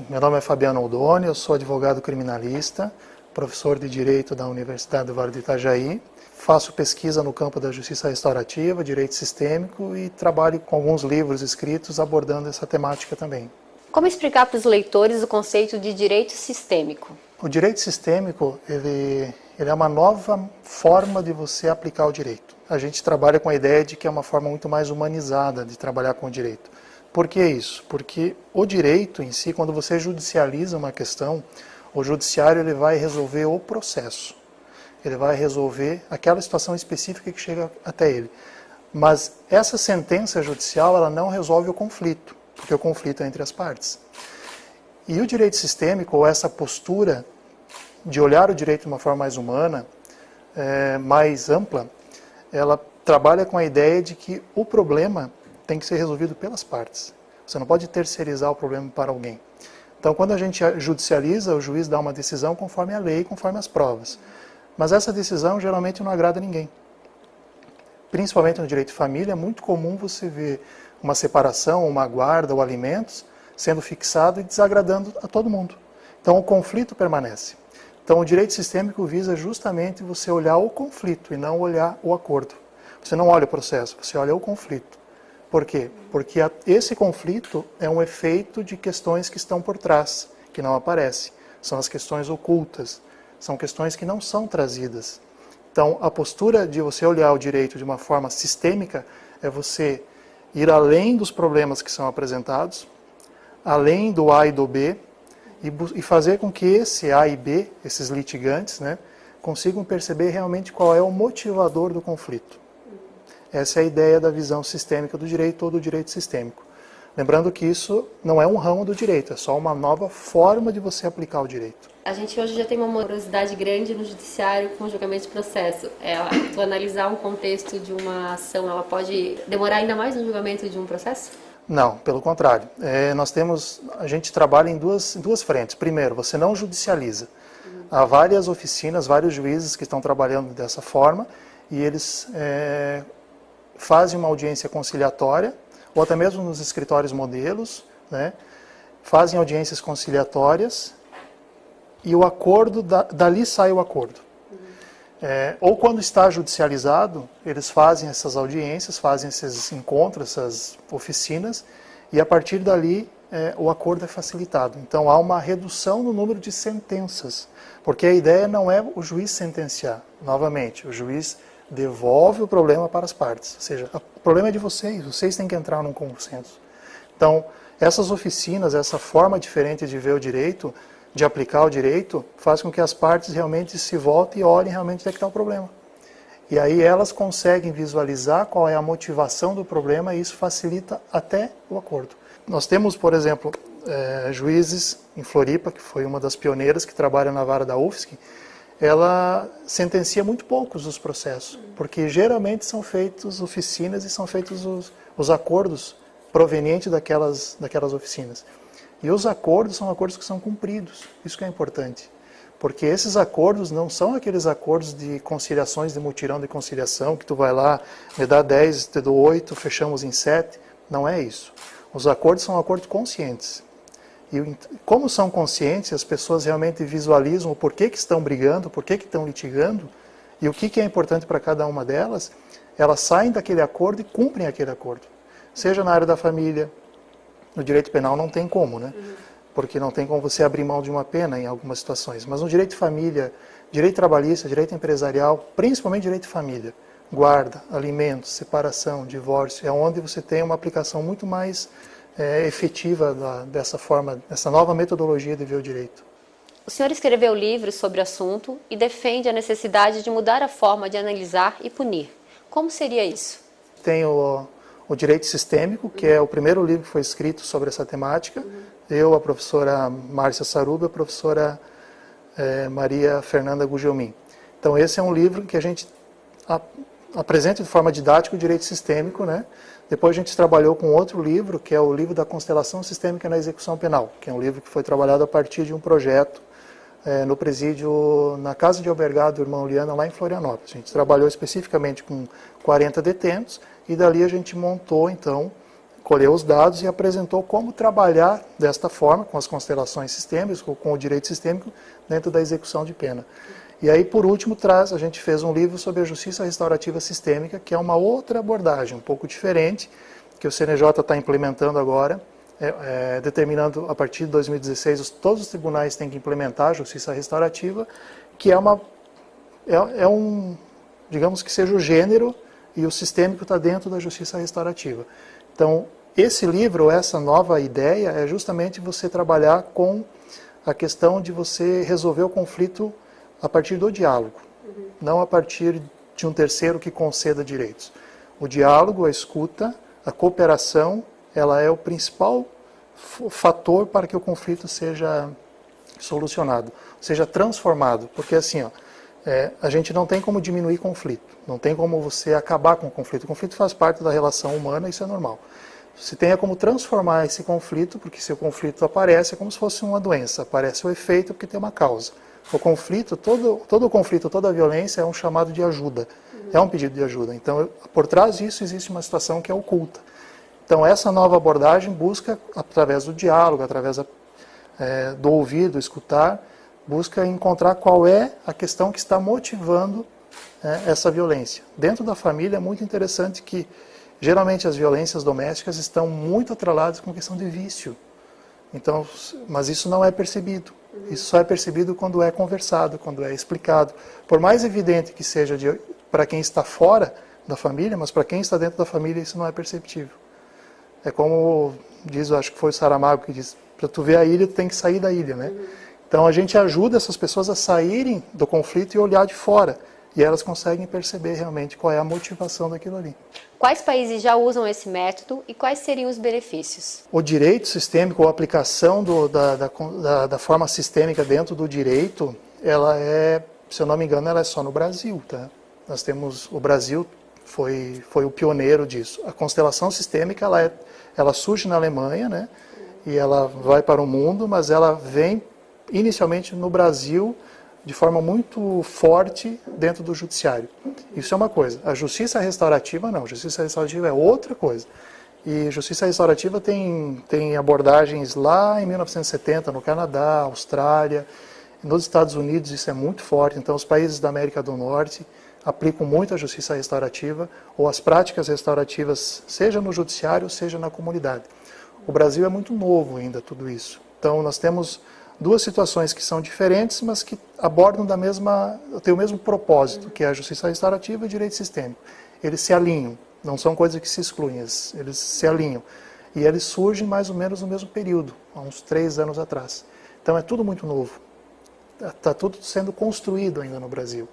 Meu nome é Fabiano Oldoni, eu sou advogado criminalista, professor de Direito da Universidade do Vale do Itajaí. Faço pesquisa no campo da justiça restaurativa, direito sistêmico e trabalho com alguns livros escritos abordando essa temática também. Como explicar para os leitores o conceito de direito sistêmico? O direito sistêmico, ele é uma nova forma de você aplicar o direito. A gente trabalha com a ideia de que é uma forma muito mais humanizada de trabalhar com o direito. Por que isso? Porque o direito em si, quando você judicializa uma questão, o judiciário ele vai resolver o processo. Ele vai resolver aquela situação específica que chega até ele. Mas essa sentença judicial ela não resolve o conflito, porque o conflito é entre as partes. E o direito sistêmico, ou essa postura de olhar o direito de uma forma mais humana, mais ampla, ela trabalha com a ideia de que o problema tem que ser resolvido pelas partes. Você não pode terceirizar o problema para alguém. Então, quando a gente judicializa, o juiz dá uma decisão conforme a lei, conforme as provas. Mas essa decisão geralmente não agrada a ninguém. Principalmente no direito de família, é muito comum você ver uma separação, uma guarda ou alimentos sendo fixado e desagradando a todo mundo. Então, o conflito permanece. Então, o direito sistêmico visa justamente você olhar o conflito e não olhar o acordo. Você não olha o processo, você olha o conflito. Por quê? Porque esse conflito é um efeito de questões que estão por trás, que não aparecem. São as questões ocultas, são questões que não são trazidas. Então, a postura de você olhar o direito de uma forma sistêmica é você ir além dos problemas que são apresentados, além do A e do B, e fazer com que esse A e B, esses litigantes, consigam perceber realmente qual é o motivador do conflito. Essa é a ideia da visão sistêmica do direito ou do direito sistêmico. Lembrando que isso não é um ramo do direito, é só uma nova forma de você aplicar o direito. A gente hoje já tem uma morosidade grande no judiciário com o julgamento de processo. Tu analisar um contexto de uma ação, ela pode demorar ainda mais no julgamento de um processo? Não, pelo contrário. A gente trabalha em duas frentes. Primeiro, você não judicializa. Há várias oficinas, vários juízes que estão trabalhando dessa forma e eles fazem uma audiência conciliatória, ou até mesmo nos escritórios modelos, fazem audiências conciliatórias e o acordo, dali sai o acordo. Ou quando está judicializado, eles fazem essas audiências, fazem esses encontros, essas oficinas, e a partir dali o acordo é facilitado. Então há uma redução no número de sentenças, porque a ideia não é o juiz sentenciar, novamente, o juiz devolve o problema para as partes, ou seja, o problema é de vocês têm que entrar num consenso. Então, essas oficinas, essa forma diferente de ver o direito, de aplicar o direito, faz com que as partes realmente se voltem e olhem realmente onde é que está o problema. E aí elas conseguem visualizar qual é a motivação do problema e isso facilita até o acordo. Nós temos, por exemplo, juízes em Floripa, que foi uma das pioneiras que trabalha na vara da UFSC, ela sentencia muito poucos os processos, porque geralmente são feitas oficinas e são feitos os acordos provenientes daquelas oficinas. E os acordos são acordos que são cumpridos, isso que é importante. Porque esses acordos não são aqueles acordos de conciliações de mutirão de conciliação, que tu vai lá, me dá 10, te dou 8, fechamos em 7. Não é isso. Os acordos são acordos conscientes. E como são conscientes, as pessoas realmente visualizam o porquê que estão brigando, o porquê que estão litigando, e o que é importante para cada uma delas, elas saem daquele acordo e cumprem aquele acordo. Seja na área da família, no direito penal não tem como, porque não tem como você abrir mão de uma pena em algumas situações. Mas no direito de família, direito trabalhista, direito empresarial, principalmente direito de família, guarda, alimentos, separação, divórcio, é onde você tem uma aplicação muito mais efetiva dessa forma, dessa nova metodologia de ver o direito. O senhor escreveu livros sobre o assunto e defende a necessidade de mudar a forma de analisar e punir. Como seria isso? Tem o Direito Sistêmico, que é o primeiro livro que foi escrito sobre essa temática. Eu, a professora Márcia Saruba, a professora Maria Fernanda Gugelmin. Então esse é um livro que a gente apresenta de forma didática o direito sistêmico, Depois a gente trabalhou com outro livro, que é o livro da Constelação Sistêmica na Execução Penal, que é um livro que foi trabalhado a partir de um projeto no presídio, na Casa de Albergado do Irmão Liana, lá em Florianópolis. A gente trabalhou especificamente com 40 detentos e dali a gente montou, então, colheu os dados e apresentou como trabalhar desta forma, com as constelações sistêmicas, com o direito sistêmico, dentro da execução de pena. E aí, por último, a gente fez um livro sobre a justiça restaurativa sistêmica, que é uma outra abordagem, um pouco diferente, que o CNJ está implementando agora, determinando a partir de 2016, todos os tribunais têm que implementar a justiça restaurativa, que digamos que seja o gênero, e o sistêmico está dentro da justiça restaurativa. Então, esse livro, essa nova ideia, é justamente você trabalhar com a questão de você resolver o conflito a partir do diálogo, não a partir de um terceiro que conceda direitos. O diálogo, a escuta, a cooperação, ela é o principal fator para que o conflito seja solucionado, seja transformado, porque assim, a gente não tem como diminuir conflito, não tem como você acabar com o conflito faz parte da relação humana, isso é normal. Você tem como transformar esse conflito, porque se o conflito aparece, é como se fosse uma doença, aparece o efeito porque tem uma causa. O conflito, todo o conflito, toda a violência é um chamado de ajuda, é um pedido de ajuda. Então, por trás disso existe uma situação que é oculta. Então, essa nova abordagem busca, através do diálogo, através do ouvir, do escutar, busca encontrar qual é a questão que está motivando essa violência. Dentro da família é muito interessante que, geralmente, as violências domésticas estão muito atreladas com a questão de vício. Então, mas isso não é percebido. Isso só é percebido quando é conversado, quando é explicado. Por mais evidente que seja para quem está fora da família, mas para quem está dentro da família isso não é perceptível. É como diz, eu acho que foi o Saramago que diz, para tu ver a ilha, tu tem que sair da ilha, né? Então a gente ajuda essas pessoas a saírem do conflito e olhar de fora. E elas conseguem perceber realmente qual é a motivação daquilo ali. Quais países já usam esse método e quais seriam os benefícios? O direito sistêmico, ou a aplicação da forma sistêmica dentro do direito, ela se eu não me engano, ela é só no Brasil, tá? Nós temos, o Brasil foi o pioneiro disso. A constelação sistêmica, ela surge na Alemanha, né? E ela vai para o mundo, mas ela vem inicialmente no Brasil de forma muito forte dentro do judiciário. Isso é uma coisa. A justiça restaurativa não. A justiça restaurativa é outra coisa. E justiça restaurativa tem abordagens lá em 1970 no Canadá, Austrália, nos Estados Unidos isso é muito forte. Então os países da América do Norte aplicam muito a justiça restaurativa ou as práticas restaurativas, seja no judiciário, seja na comunidade. O Brasil é muito novo ainda tudo isso. Então nós temos duas situações que são diferentes, mas que abordam têm o mesmo propósito, que é a justiça restaurativa e o direito sistêmico. Eles se alinham, não são coisas que se excluem, eles se alinham. E eles surgem mais ou menos no mesmo período, há uns 3 anos atrás. Então é tudo muito novo. Está tudo sendo construído ainda no Brasil.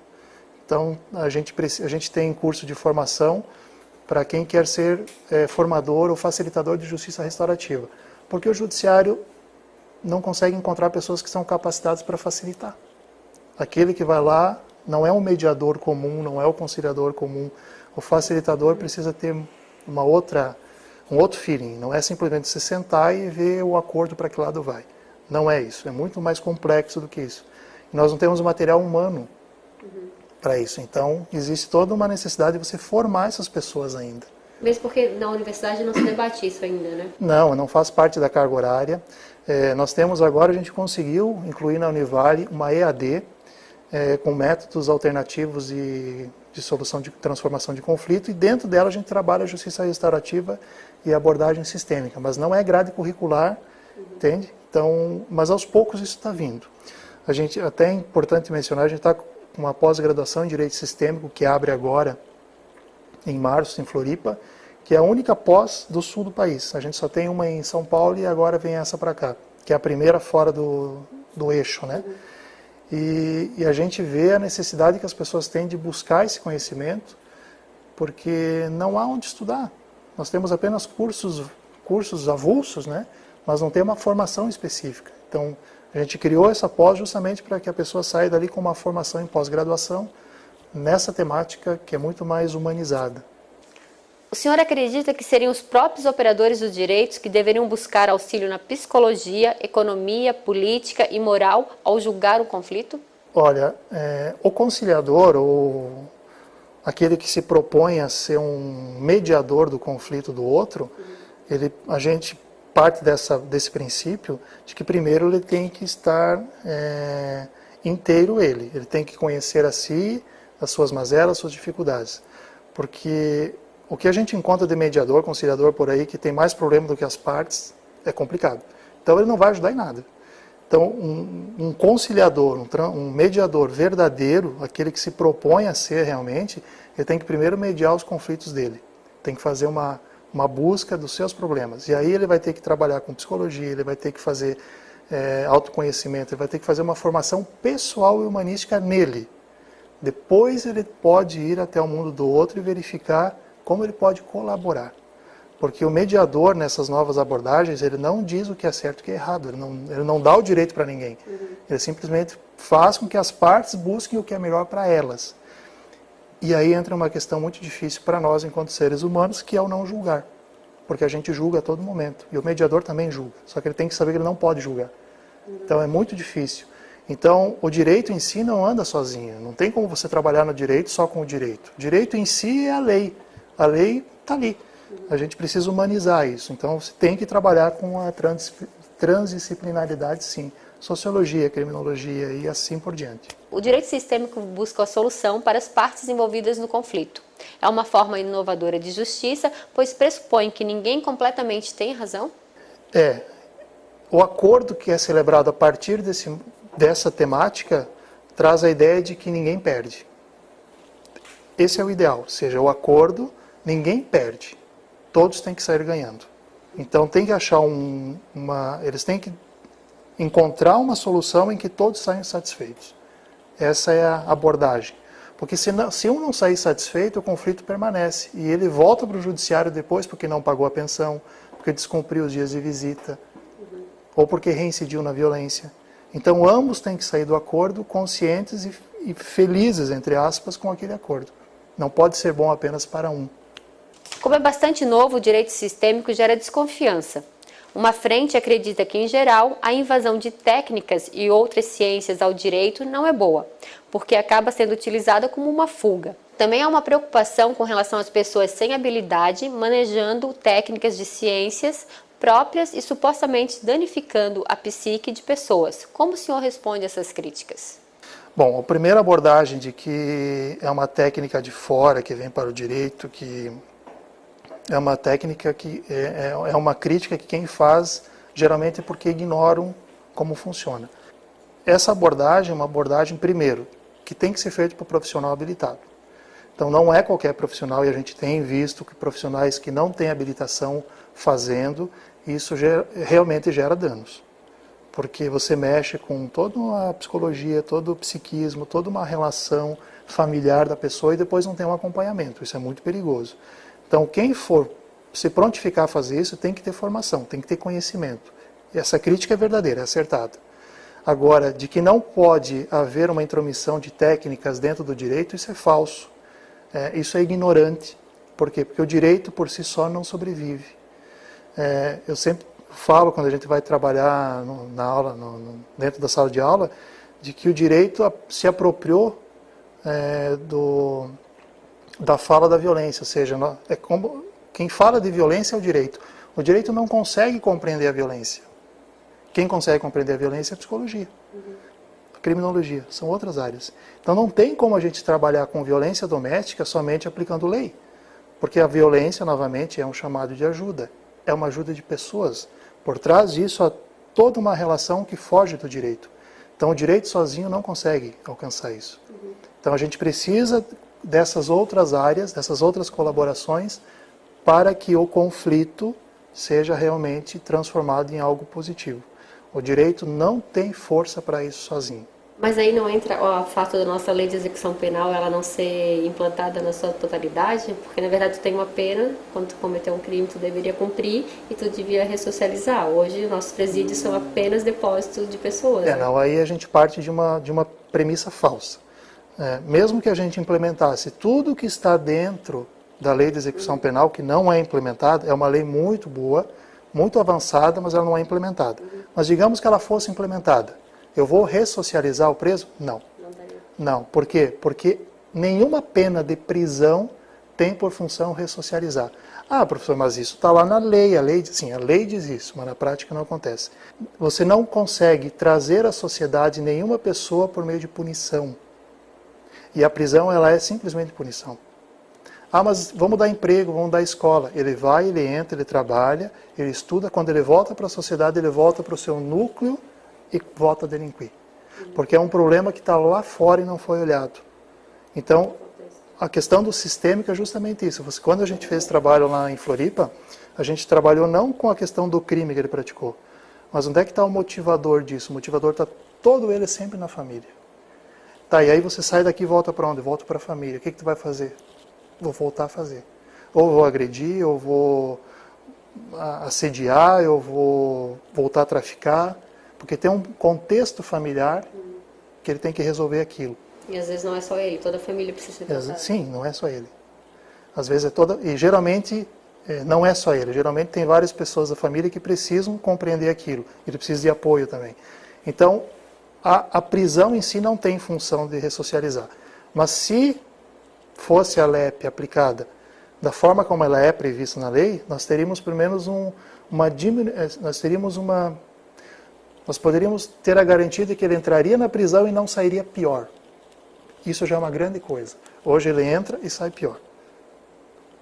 Então a gente tem curso de formação para quem quer ser formador ou facilitador de justiça restaurativa. Porque o judiciário não consegue encontrar pessoas que são capacitadas para facilitar. Aquele que vai lá não é um mediador comum, não é o conciliador comum. O facilitador precisa ter um outro feeling. Não é simplesmente se sentar e ver o acordo para que lado vai. Não é isso. É muito mais complexo do que isso. E nós não temos material humano para isso. Então, existe toda uma necessidade de você formar essas pessoas ainda. Mesmo porque na universidade não se debate isso ainda, né? Não faz parte da carga horária. Nós temos agora, a gente conseguiu incluir na Univale uma EAD com métodos alternativos de solução de transformação de conflito e dentro dela a gente trabalha a justiça restaurativa e abordagem sistêmica, mas não é grade curricular, entende? Então, mas aos poucos isso está vindo. Até é importante mencionar, a gente está com uma pós-graduação em Direito Sistêmico que abre agora em março, em Floripa, que é a única pós do sul do país. A gente só tem uma em São Paulo e agora vem essa para cá, que é a primeira fora do eixo, né? E a gente vê a necessidade que as pessoas têm de buscar esse conhecimento, porque não há onde estudar. Nós temos apenas cursos avulsos, né? Mas não tem uma formação específica. Então, a gente criou essa pós justamente para que a pessoa saia dali com uma formação em pós-graduação nessa temática que é muito mais humanizada. O senhor acredita que seriam os próprios operadores dos direitos que deveriam buscar auxílio na psicologia, economia, política e moral ao julgar o conflito? Olha, o conciliador, ou aquele que se propõe a ser um mediador do conflito do outro, A gente parte desse princípio de que primeiro ele tem que estar inteiro ele tem que conhecer a si, as suas mazelas, as suas dificuldades. Porque o que a gente encontra de mediador, conciliador por aí, que tem mais problema do que as partes, é complicado. Então ele não vai ajudar em nada. Então um conciliador, um mediador verdadeiro, aquele que se propõe a ser realmente, ele tem que primeiro mediar os conflitos dele. Tem que fazer uma busca dos seus problemas. E aí ele vai ter que trabalhar com psicologia, ele vai ter que fazer autoconhecimento, ele vai ter que fazer uma formação pessoal e humanística nele. Depois ele pode ir até o mundo do outro e verificar como ele pode colaborar. Porque o mediador, nessas novas abordagens, ele não diz o que é certo e o que é errado, ele não dá o direito para ninguém. Ele simplesmente faz com que as partes busquem o que é melhor para elas. E aí entra uma questão muito difícil para nós, enquanto seres humanos, que é o não julgar. Porque a gente julga a todo momento. E o mediador também julga. Só que ele tem que saber que ele não pode julgar. Então é muito difícil. Então o direito em si não anda sozinho. Não tem como você trabalhar no direito só com o direito. O direito em si é a lei. A lei está ali. A gente precisa humanizar isso. Então você tem que trabalhar com a transdisciplinaridade, sim. Sociologia, criminologia e assim por diante. O direito sistêmico busca a solução para as partes envolvidas no conflito. É uma forma inovadora de justiça, pois pressupõe que ninguém completamente tem razão? O acordo que é celebrado a partir dessa temática traz a ideia de que ninguém perde. Esse é o ideal, ou seja, o acordo, ninguém perde. Todos têm que sair ganhando. Então tem que achar eles têm que encontrar uma solução em que todos saiam satisfeitos. Essa é a abordagem. Porque se um não sair satisfeito, o conflito permanece. E ele volta para o judiciário depois porque não pagou a pensão, porque descumpriu os dias de visita, ou porque reincidiu na violência. Então ambos têm que sair do acordo conscientes e felizes, entre aspas, com aquele acordo. Não pode ser bom apenas para um. Como é bastante novo, o direito sistêmico gera desconfiança. Uma frente acredita que, em geral, a invasão de técnicas e outras ciências ao direito não é boa, porque acaba sendo utilizada como uma fuga. Também há uma preocupação com relação às pessoas sem habilidade manejando técnicas de ciências próprias e supostamente danificando a psique de pessoas. Como o senhor responde a essas críticas? Bom, a primeira abordagem de que é uma técnica de fora que vem para o direito, que é uma técnica que é uma crítica que quem faz geralmente é porque ignoram como funciona. Essa abordagem é uma abordagem, primeiro, que tem que ser feita por profissional habilitado. Então não é qualquer profissional, e a gente tem visto que profissionais que não têm habilitação fazendo, isso realmente gera danos. Porque você mexe com toda a psicologia, todo o psiquismo, toda uma relação familiar da pessoa e depois não tem um acompanhamento. Isso é muito perigoso. Então, quem for se prontificar a fazer isso tem que ter formação, tem que ter conhecimento. E essa crítica é verdadeira, é acertada. Agora, de que não pode haver uma intromissão de técnicas dentro do direito, isso é falso. Isso é ignorante. Por quê? Porque o direito por si só não sobrevive. Eu sempre falo, quando a gente vai trabalhar na aula, dentro da sala de aula, de que o direito se apropriou da fala da violência, ou seja, quem fala de violência é o direito. O direito não consegue compreender a violência. Quem consegue compreender a violência é a psicologia, a criminologia, são outras áreas. Então não tem como a gente trabalhar com violência doméstica somente aplicando lei, porque a violência, novamente, é um chamado de ajuda, é uma ajuda de pessoas. Por trás disso há toda uma relação que foge do direito. Então o direito sozinho não consegue alcançar isso. Então a gente precisa dessas outras áreas, dessas outras colaborações, para que o conflito seja realmente transformado em algo positivo. O direito não tem força para isso sozinho. Mas aí não entra o fato da nossa lei de execução penal ela não ser implantada na sua totalidade? Porque na verdade tu tem uma pena, quando tu cometeu um crime tu deveria cumprir e tu devia ressocializar. Hoje nossos presídios são apenas depósitos de pessoas. Não, aí a gente parte de uma premissa falsa. Mesmo que a gente implementasse tudo que está dentro da lei de execução penal, que não é implementada, é uma lei muito boa, muito avançada, mas ela não é implementada. Mas digamos que ela fosse implementada, eu vou ressocializar o preso? Não. Não, por quê? Porque nenhuma pena de prisão tem por função ressocializar. Ah, professor, mas isso está lá na lei. A lei diz isso, mas na prática não acontece. Você não consegue trazer à sociedade nenhuma pessoa por meio de punição. E a prisão, ela é simplesmente punição. Ah, mas vamos dar emprego, vamos dar escola. Ele vai, ele entra, ele trabalha, ele estuda. Quando ele volta para a sociedade, ele volta para o seu núcleo e volta a delinquir. Porque é um problema que está lá fora e não foi olhado. Então, a questão do sistêmico é justamente isso. Quando a gente fez trabalho lá em Floripa, a gente trabalhou não com a questão do crime que ele praticou, mas onde é que está o motivador disso? O motivador está todo ele sempre na família. Tá, e aí você sai daqui e volta para onde? Volta para a família. O que tu vai fazer? Vou voltar a fazer. Ou vou agredir, ou vou assediar, eu vou voltar a traficar, porque tem um contexto familiar que ele tem que resolver aquilo. E às vezes não é só ele, toda a família precisa ser tratada. Sim, não é só ele. Às vezes é toda... E geralmente não é só ele. Geralmente tem várias pessoas da família que precisam compreender aquilo. Ele precisa de apoio também. Então, a prisão em si não tem função de ressocializar. Mas se fosse a LEP aplicada da forma como ela é prevista na lei, nós teríamos pelo menos nós poderíamos ter a garantia de que ele entraria na prisão e não sairia pior. Isso já é uma grande coisa. Hoje ele entra e sai pior.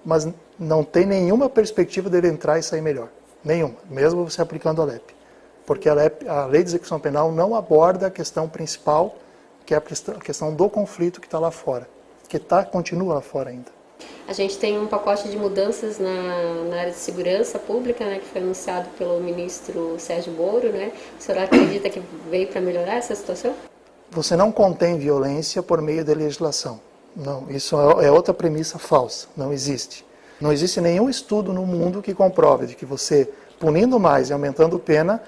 Mas não tem nenhuma perspectiva dele entrar e sair melhor. Nenhuma. Mesmo você aplicando a LEP. Porque a Lei de Execução Penal não aborda a questão principal, que é a questão do conflito que está lá fora. Que continua lá fora ainda. A gente tem um pacote de mudanças na área de segurança pública, né, que foi anunciado pelo ministro Sérgio Moro, né? O senhor acredita que veio para melhorar essa situação? Você não contém violência por meio da legislação. Não, isso é outra premissa falsa. Não existe. Não existe nenhum estudo no mundo que comprove de que você, punindo mais e aumentando pena,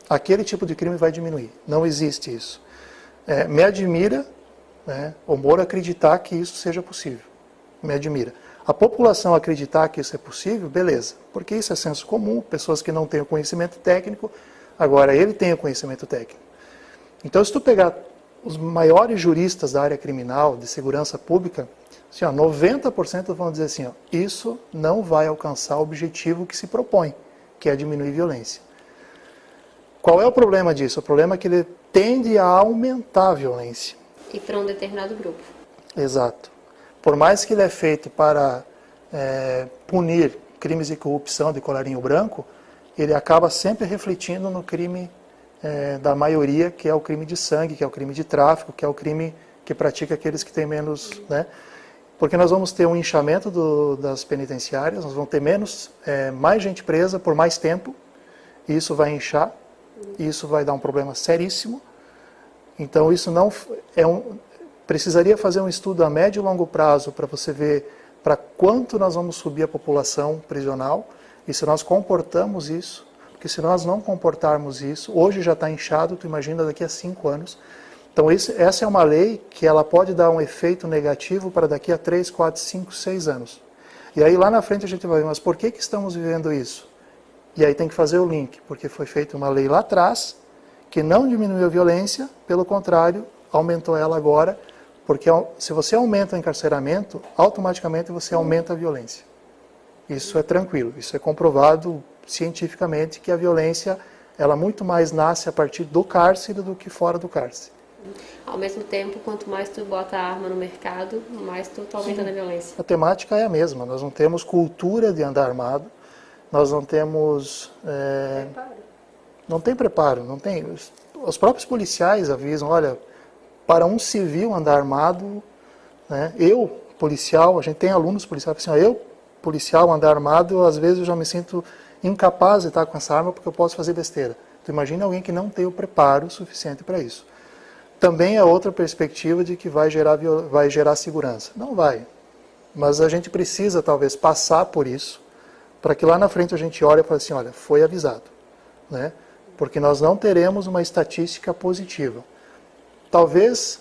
aquele tipo de crime vai diminuir. Não existe isso. Me admira, né, o Moro acreditar que isso seja possível. Me admira. A população acreditar que isso é possível, beleza. Porque isso é senso comum, pessoas que não têm o conhecimento técnico, agora ele tem o conhecimento técnico. Então, se tu pegar os maiores juristas da área criminal, de segurança pública, assim, 90% vão dizer assim, isso não vai alcançar o objetivo que se propõe, que é diminuir violência. Qual é o problema disso? O problema é que ele tende a aumentar a violência. E para um determinado grupo. Exato. Por mais que ele é feito para punir crimes de corrupção de colarinho branco, ele acaba sempre refletindo no crime da maioria, que é o crime de sangue, que é o crime de tráfico, que é o crime que pratica aqueles que têm menos... Né? Porque nós vamos ter um inchamento das penitenciárias, nós vamos ter mais gente presa por mais tempo, e isso vai inchar, e isso vai dar um problema seríssimo. Então isso não precisaria fazer um estudo a médio e longo prazo para você ver para quanto nós vamos subir a população prisional, e se nós comportamos isso. Porque se nós não comportarmos isso, hoje já está inchado, tu imagina daqui a 5 anos. Então essa é uma lei que ela pode dar um efeito negativo para daqui a 3, 4, 5, 6 anos. E aí lá na frente a gente vai ver, mas por que estamos vivendo isso? E aí tem que fazer o link, porque foi feita uma lei lá atrás que não diminuiu a violência, pelo contrário, aumentou ela agora, porque se você aumenta o encarceramento, automaticamente você aumenta a violência. Isso é tranquilo, isso é comprovado cientificamente que a violência, ela muito mais nasce a partir do cárcere do que fora do cárcere. Ao mesmo tempo, quanto mais tu bota a arma no mercado, mais tu tá aumentando a violência. A temática é a mesma, nós não temos cultura de andar armado, nós não temos... Não tem preparo, não tem... Os próprios policiais avisam, olha, para um civil andar armado, né, eu, policial, a gente tem alunos policiais, assim, eu, policial, andar armado, às vezes eu já me sinto incapaz de estar com essa arma porque eu posso fazer besteira. Tu imagina alguém que não tem o preparo suficiente para isso. Também é outra perspectiva de que vai gerar segurança. Não vai, mas a gente precisa talvez passar por isso, para que lá na frente a gente olhe e fale assim, olha, foi avisado, né? Porque nós não teremos uma estatística positiva. Talvez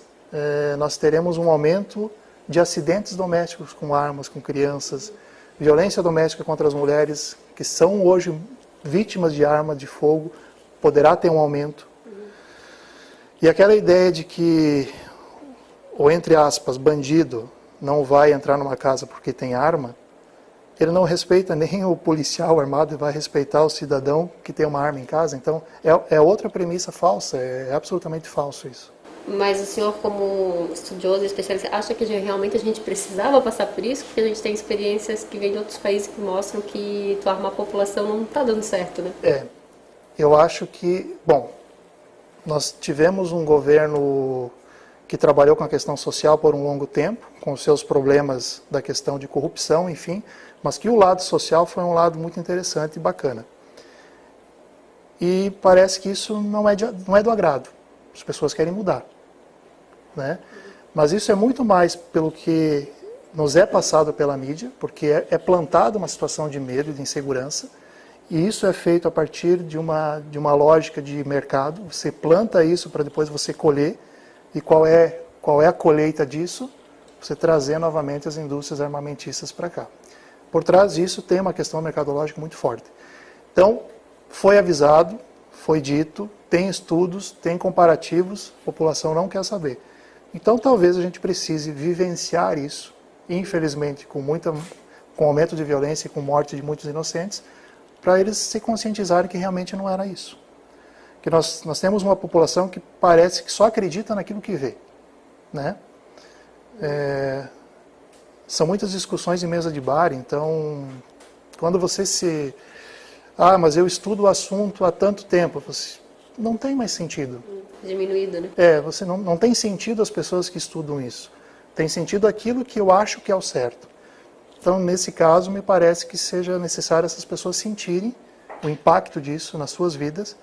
nós teremos um aumento de acidentes domésticos com armas, com crianças, violência doméstica contra as mulheres, que são hoje vítimas de arma de fogo, poderá ter um aumento. E aquela ideia de que, ou entre aspas, bandido, não vai entrar numa casa porque tem arma, ele não respeita nem o policial armado e vai respeitar o cidadão que tem uma arma em casa. Então, é outra premissa falsa, é absolutamente falso isso. Mas o senhor, como estudioso e especialista, acha que realmente a gente precisava passar por isso? Porque a gente tem experiências que vêm de outros países que mostram que tu armar a população não está dando certo, né? Eu acho que, bom, nós tivemos um governo que trabalhou com a questão social por um longo tempo, com os seus problemas da questão de corrupção, enfim, mas que o lado social foi um lado muito interessante e bacana. E parece que isso não é do agrado. As pessoas querem mudar, né? Mas isso é muito mais pelo que nos é passado pela mídia, porque é plantada uma situação de medo e de insegurança, e isso é feito a partir de uma lógica de mercado. Você planta isso para depois você colher, e qual é a colheita disso? Você trazer novamente as indústrias armamentistas para cá. Por trás disso tem uma questão mercadológica muito forte. Então, foi avisado, foi dito, tem estudos, tem comparativos, a população não quer saber. Então, talvez a gente precise vivenciar isso, infelizmente, com aumento de violência e com morte de muitos inocentes, para eles se conscientizarem que realmente não era isso. Que nós temos uma população que parece que só acredita naquilo que vê, né? São muitas discussões em mesa de bar, então, quando você mas eu estudo o assunto há tanto tempo, não tem mais sentido. Diminuído, né? Você não tem sentido as pessoas que estudam isso. Tem sentido aquilo que eu acho que é o certo. Então, nesse caso, me parece que seja necessário essas pessoas sentirem o impacto disso nas suas vidas,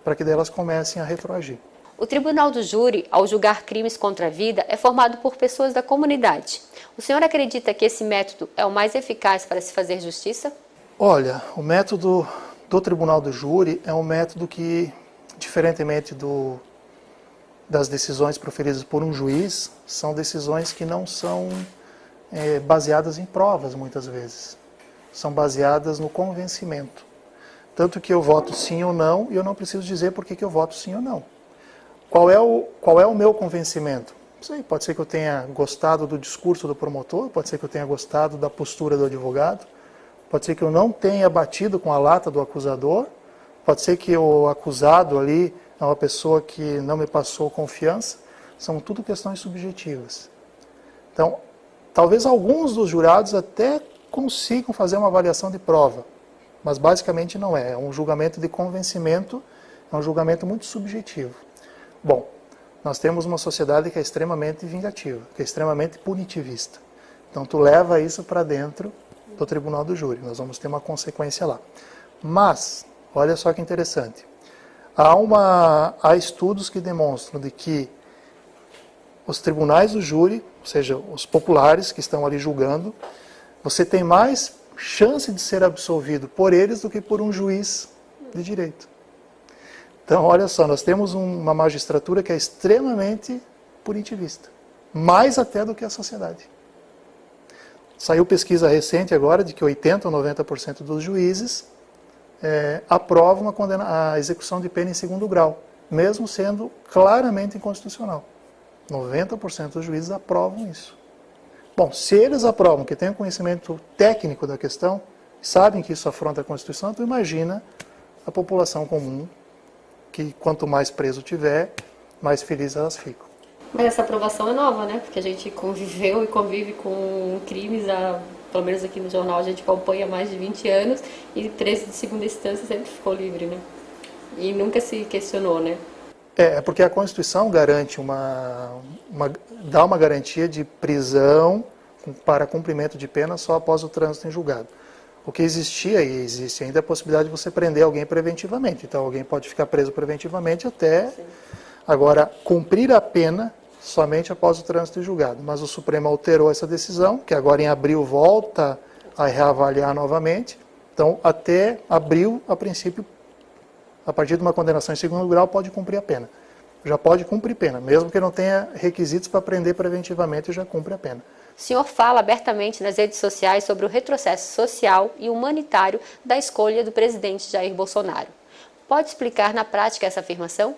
para que delas comecem a retroagir. O Tribunal do Júri, ao julgar crimes contra a vida, é formado por pessoas da comunidade. O senhor acredita que esse método é o mais eficaz para se fazer justiça? Olha, o método do Tribunal do Júri é um método que, diferentemente das decisões proferidas por um juiz, são decisões que não são baseadas em provas, muitas vezes. São baseadas no convencimento. Tanto que eu voto sim ou não, e eu não preciso dizer por que eu voto sim ou não. Qual é o meu convencimento? Não sei, pode ser que eu tenha gostado do discurso do promotor, pode ser que eu tenha gostado da postura do advogado, pode ser que eu não tenha batido com a lata do acusador, pode ser que o acusado ali é uma pessoa que não me passou confiança. São tudo questões subjetivas. Então, talvez alguns dos jurados até consigam fazer uma avaliação de prova, mas basicamente não é. É um julgamento de convencimento, é um julgamento muito subjetivo. Bom, nós temos uma sociedade que é extremamente vingativa, que é extremamente punitivista. Então, tu leva isso para dentro do Tribunal do Júri, nós vamos ter uma consequência lá. Mas, olha só que interessante, há estudos que demonstram de que os tribunais do júri, ou seja, os populares que estão ali julgando, você tem mais chance de ser absolvido por eles do que por um juiz de direito. Então, olha só, nós temos uma magistratura que é extremamente punitivista, mais até do que a sociedade. Saiu pesquisa recente agora de que 80% ou 90% dos juízes aprovam a execução de pena em segundo grau, mesmo sendo claramente inconstitucional. 90% dos juízes aprovam isso. Bom, se eles aprovam, que têm conhecimento técnico da questão, sabem que isso afronta a Constituição, então imagina a população comum, que quanto mais preso tiver, mais felizes elas ficam. Mas essa aprovação é nova, né? Porque a gente conviveu e convive com crimes, pelo menos aqui no jornal a gente acompanha há mais de 20 anos, e preso de segunda instância sempre ficou livre, né? E nunca se questionou, né? É porque a Constituição garante dá uma garantia de prisão para cumprimento de pena só após o trânsito em julgado. O que existia e existe ainda é a possibilidade de você prender alguém preventivamente. Então, alguém pode ficar preso preventivamente até, agora, cumprir a pena somente após o trânsito em julgado. Mas o Supremo alterou essa decisão, que agora em abril volta a reavaliar novamente. Então, até abril, a princípio, a partir de uma condenação em segundo grau, pode cumprir a pena. Já pode cumprir pena, mesmo que não tenha requisitos para prender preventivamente, já cumpre a pena. O senhor fala abertamente nas redes sociais sobre o retrocesso social e humanitário da escolha do presidente Jair Bolsonaro. Pode explicar na prática essa afirmação?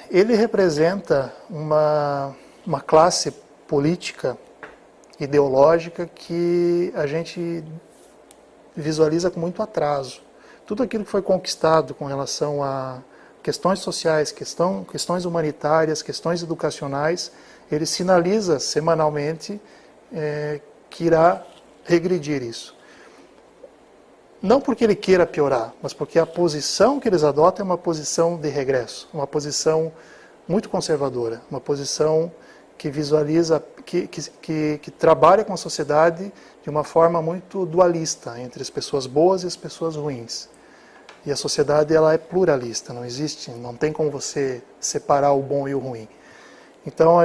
Ele representa uma classe política ideológica que a gente visualiza com muito atraso. Tudo aquilo que foi conquistado com relação a questões sociais, questões humanitárias, questões educacionais, ele sinaliza semanalmente que irá regredir isso. Não porque ele queira piorar, mas porque a posição que eles adotam é uma posição de regresso, uma posição muito conservadora, uma posição que visualiza, que trabalha com a sociedade de uma forma muito dualista, entre as pessoas boas e as pessoas ruins. E a sociedade ela é pluralista, não existe, não tem como você separar o bom e o ruim. Então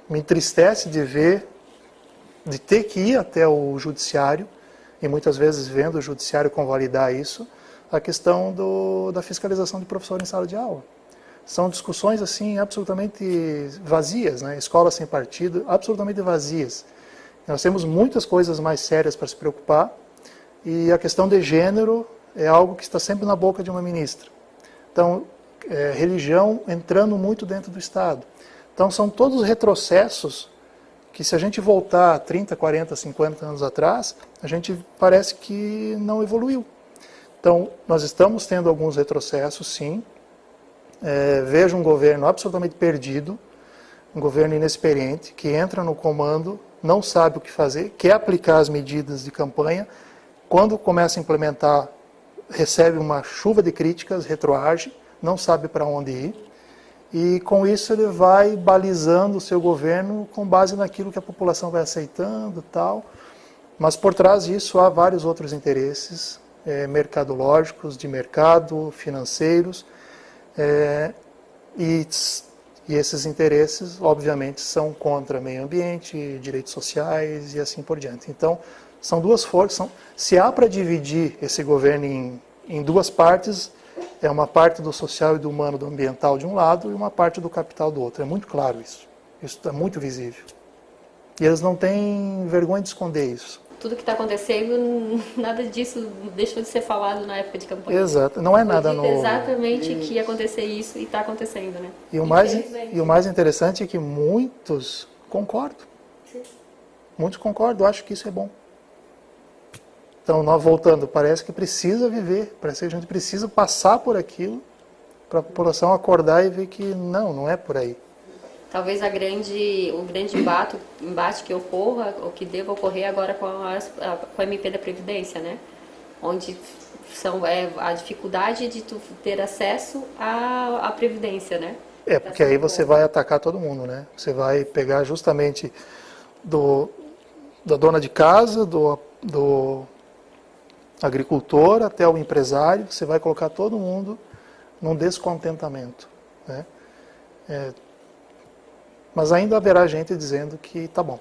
me entristece de ver, de ter que ir até o judiciário, e muitas vezes vendo o judiciário convalidar isso, a questão da fiscalização de professor em sala de aula. São discussões assim absolutamente vazias, né? Escolas sem partido, absolutamente vazias. Nós temos muitas coisas mais sérias para se preocupar, e a questão de gênero é algo que está sempre na boca de uma ministra. Então, religião entrando muito dentro do Estado. Então, são todos retrocessos que, se a gente voltar 30, 40, 50 anos atrás, a gente parece que não evoluiu. Então, nós estamos tendo alguns retrocessos, sim. Vejo um governo absolutamente perdido, um governo inexperiente, que entra no comando, não sabe o que fazer, quer aplicar as medidas de campanha, quando começa a implementar, recebe uma chuva de críticas, retroage, não sabe para onde ir, e com isso ele vai balizando o seu governo com base naquilo que a população vai aceitando e tal, mas por trás disso há vários outros interesses mercadológicos, de mercado, financeiros, e esses interesses, obviamente, são contra meio ambiente, direitos sociais e assim por diante. Então, são duas forças. Se há para dividir esse governo em duas partes, é uma parte do social e do humano, do ambiental de um lado, e uma parte do capital do outro. É muito claro isso. Isso está muito visível. E eles não têm vergonha de esconder isso. Tudo que está acontecendo, nada disso deixou de ser falado na época de campanha. Exato, não é nada novo. Exatamente que ia acontecer isso e está acontecendo, né? E o mais interessante é que muitos concordam. Sim. Muitos concordam, acham que isso é bom. Então, nós voltando, parece que precisa viver, parece que a gente precisa passar por aquilo para a população acordar e ver que não é por aí. Talvez o grande embate que ocorra, ou que deva ocorrer agora com a MP da Previdência, né? Onde a dificuldade de tu ter acesso à Previdência, né? Porque aí você vai atacar todo mundo, né? Você vai pegar justamente da dona de casa, do agricultor até o empresário, você vai colocar todo mundo num descontentamento, né? Mas ainda haverá gente dizendo que tá bom.